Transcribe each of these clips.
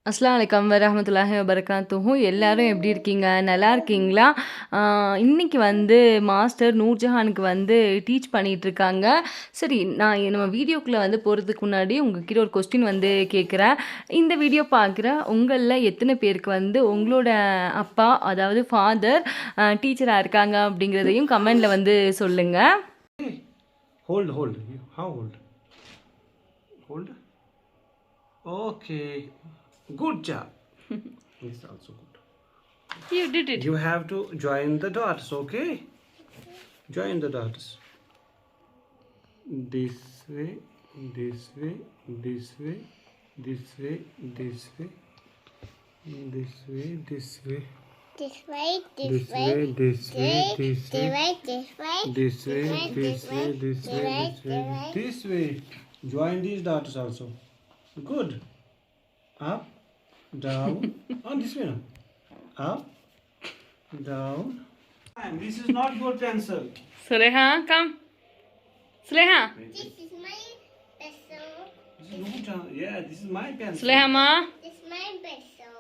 அஸ்ஸலாமு அலைக்கும் வரஹ்மத்துல்லாஹி வபரகாத்துஹு. எல்லாரும் எப்படி இருக்கீங்க? நல்லா இருக்கீங்களா? இன்னைக்கு வந்து மாஸ்டர் நூர்ஜஹானுக்கு வந்து டீச் பண்ணிகிட்ருக்காங்க. சரி, நான் நம்ம வீடியோக்குள்ளே வந்து போகிறதுக்கு முன்னாடி உங்ககிட்ட ஒரு கொஸ்டின் வந்து கேட்குறேன். இந்த வீடியோ பார்க்குற உங்களில் எத்தனை பேருக்கு வந்து உங்களோட அப்பா, அதாவது ஃபாதர் டீச்சராக இருக்காங்க அப்படிங்கிறதையும் கமெண்டில் வந்து சொல்லுங்கள். Hold. How hold? Hold. Okay. Good job. This is also good. You did it. You have to join the dots, okay? Join the dots. This way, this way, this way, this way, this way, this way, this way. This way, this This way, way, this way, this this way, way, this way, this way, this way, this this way, way, this way, this way. Join these dots also. Good. Up, down. Oh, this way now. Up, down. And this is not your pencil. Suleha, come. Suleha. This is my pencil. This is no chance. Yeah, this is my pencil. Suleha, ma. This is my pencil.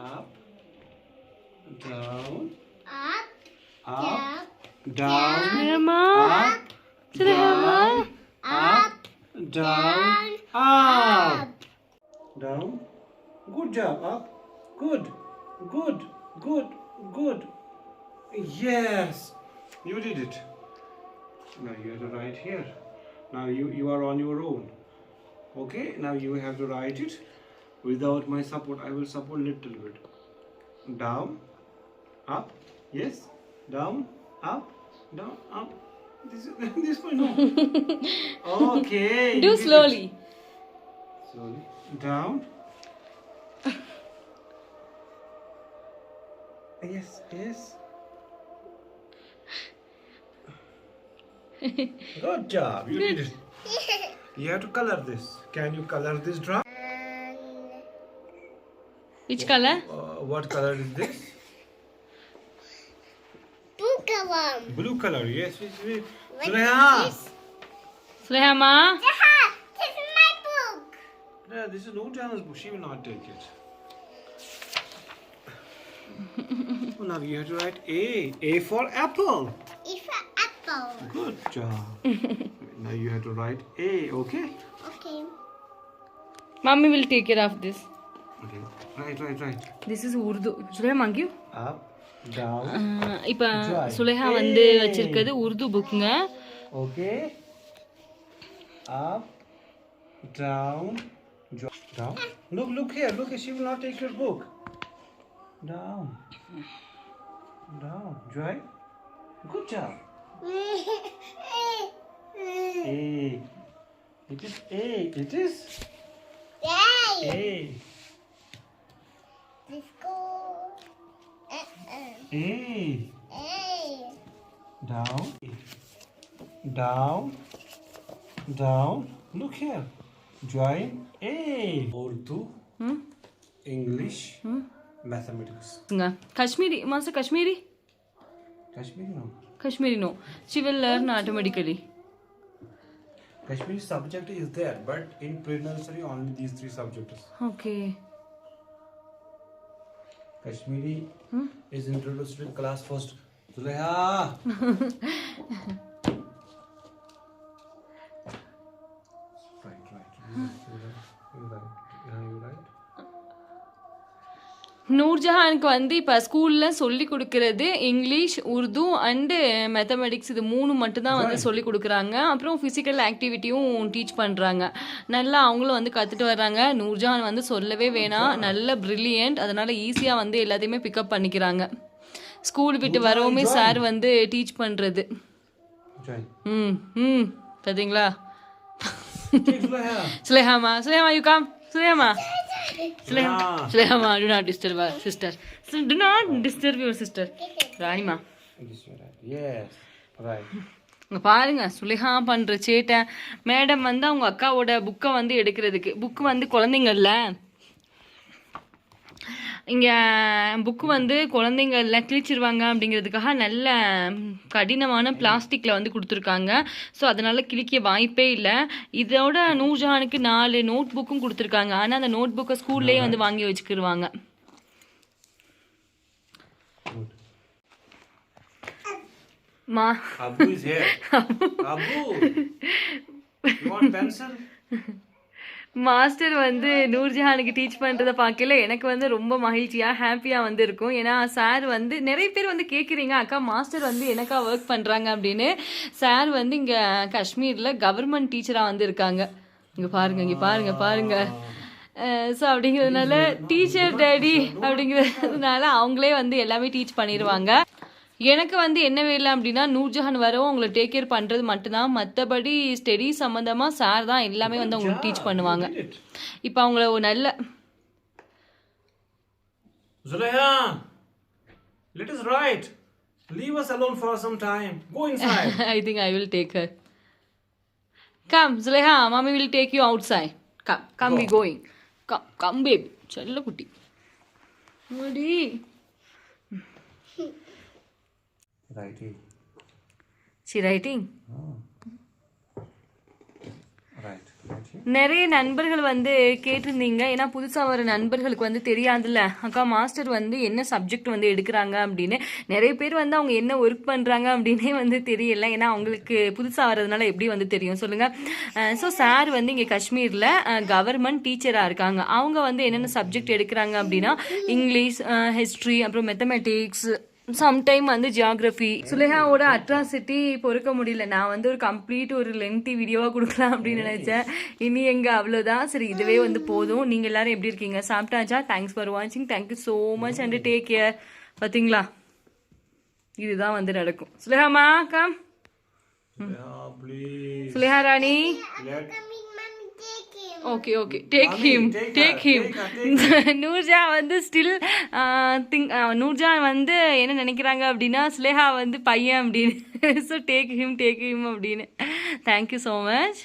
Up, down, Up, up, down, down, Suleha, ma. up, Suleha, ma. up, down, up, down. Good job. Up. Good. Good. Good. Good. Yes. You did it. Now you have to write here. Now you are on your own. Okay. Now you have to write it. Without my support, I will support little bit. Down. Up. Yes. Down. Up. Down. Up. This one. No. Okay. you Do did it. slowly. Slowly. Down. Yes, yes. Good job. You did it. You have to color this. Can you color this drum? Which color? What color is this? blue color. Blue color. Yes, yes, yes. What Suleha. is Suleha, ma. This is my book. Yeah, this is Nurjahana's book. She will not take it. Now you have to write A. A for apple. It's for apple. Good job. Now you have to write A. Okay. Okay. Mommy will take care of this. Okay. Right. This is Urdu. Suleha, mang you? Up, down. இப்போ சுலேஹா வந்து வச்சிருக்கிறது Urdu புக்குங்க. Okay. Up, down, down. Look here. Look, she will not take your book. Down. Joy. Good job. A. It is A. It is Yay! A. Let's go. A. Hey. Down. Down. Look here. Join A. Urdu, English, mathematics. Kashmiri. Master Kashmiri? Kashmiri no. Kashmiri no. She will learn automatically. Kashmiri subject is there, but in pre-nursery only these three subjects. Okay. Kashmiri is introduced in class first. Zuleha. Right. You right. நூர்ஜஹானுக்கு வந்து இப்போ ஸ்கூலில் சொல்லி கொடுக்கறது English, Urdu and mathematics, இது 3 மட்டும்தான் வந்து சொல்லி கொடுக்குறாங்க. அப்புறம் ஃபிசிக்கல் ஆக்டிவிட்டியும் டீச் பண்ணுறாங்க. நல்லா அவங்களும் வந்து கற்றுட்டு வர்றாங்க. நூர்ஜஹான் வந்து சொல்லவே வேணாம், நல்ல ப்ரில்லியன்ட். அதனால் ஈஸியாக வந்து எல்லாத்தையுமே பிக்கப் பண்ணிக்கிறாங்க. ஸ்கூல் விட்டு வரவுமே சார் வந்து டீச் பண்ணுறது. Join. பார்த்தீங்களா? Take Zuleha. சுலேஹாமா யூ கம். சுலேஹாமா. Sulehama, do not disturb our sister. Do not disturb your sister. Ranima. This way, right. Yes. Right. இங்கே பாருங்க, சுலேஹா பண்ணுற சேட்டை. மேடம் வந்து அவங்க அக்காவோட புக்கை வந்து எடுக்கிறதுக்கு, புக்கு வந்து குழந்தைங்கள்ல இங்கே புக்கு வந்து குழந்தைங்க எல்லாம் கிழிச்சிருவாங்க அப்படிங்கிறதுக்காக நல்ல கடினமான பிளாஸ்டிக்கில் வந்து கொடுத்துருக்காங்க. ஸோ அதனால் கிழிக்க வாய்ப்பே இல்லை. இதோட நூர்ஜஹானுக்கு 4 நோட் புக்கும் கொடுத்துருக்காங்க. ஆனால் அந்த நோட் புக்கை ஸ்கூல்லேயே வந்து வாங்கி வச்சுக்கிடுவாங்க. Abu is here. Abu, you want pencil? Master வந்து நூர்ஜஹானுக்கு டீச் பண்ணுறதை பார்க்கல எனக்கு வந்து ரொம்ப மகிழ்ச்சியாக ஹாப்பியாக வந்து இருக்கும். ஏன்னா சார் வந்து நிறைய பேர் வந்து கேட்குறீங்க, அக்கா மாஸ்டர் வந்து எனக்கா ஒர்க் பண்ணுறாங்க அப்படின்னு. சார் வந்து இங்கே காஷ்மீரில் கவர்மெண்ட் டீச்சராக வந்து இருக்காங்க. இங்கே பாருங்க. ஸோ அப்படிங்கிறதுனால டீச்சர் டேடி அப்படிங்கிறதுனால அவங்களே வந்து எல்லாமே டீச் பண்ணிடுவாங்க. எனக்கு வந்து என்ன வேலை அப்படின்னா நூர்ஜஹான் வரவும் உங்களை டேக் கேர் பண்ணுறது மட்டும்தான். மற்றபடி ஸ்டடி சம்மந்தமாக சார் தான் எல்லாமே வந்து அவங்களுக்கு டீச் பண்ணுவாங்க. இப்போ அவங்கள ஒரு நல்ல Zulaiha, let us write. Leave us alone for some time. Go inside. I think I will take her. Come, Zulaiha, mommy will take you outside. Come, we going. Come, babe. செல்ல குட்டி. ஓடி. Writing. She writing? Right. நிறைய நண்பர்கள் வந்து கேட்டிருந்தீங்க. ஏன்னா புதுசாக வர நண்பர்களுக்கு வந்து தெரியாதுல்ல, அக்கா மாஸ்டர் வந்து என்ன சப்ஜெக்ட் வந்து எடுக்கிறாங்க அப்படின்னு. நிறைய பேர் வந்து அவங்க என்ன ஒர்க் பண்ணுறாங்க அப்படின்னே வந்து தெரியல. ஏன்னா அவங்களுக்கு புதுசாக வர்றதுனால எப்படி வந்து தெரியும் சொல்லுங்கள். ஸோ சார் வந்து இங்கே காஷ்மீரில் கவர்மெண்ட் டீச்சராக இருக்காங்க. அவங்க வந்து என்னென்ன சப்ஜெக்ட் எடுக்கிறாங்க அப்படின்னா இங்கிலீஷ், ஹிஸ்ட்ரி, அப்புறம் மேத்தமெட்டிக்ஸ், சம்டைம் வந்து ஜியாகிரஃபி. சுலேஹாவோட அட்ராசிட்டி பொறுக்க முடியல. நான் வந்து ஒரு லென்த்தி வீடியோவாக கொடுக்கலாம் அப்படின்னு நினச்சேன். இனி எங்கே அவ்வளோதான். சரி, இதுவே வந்து போதும். நீங்கள் எல்லாரும் எப்படி இருக்கீங்க? சாப்பிட்டாச்சா? தேங்க்ஸ் ஃபார் வாட்சிங். Thank you so much and take care. பார்த்தீங்களா, இதுதான் வந்து நடக்கும். சுலேஹாமா கம். சுலேஹா ராணி. Okay take him. நூர்ஜஹான் வந்து ஸ்டில் நூர்ஜஹான் வந்து என்ன நினைக்கிறாங்க அப்படின்னா சுலேஹா வந்து பையன் அப்படின்னு. ஸோ டேக் ஹிம் அப்படின்னு. Thank you so much.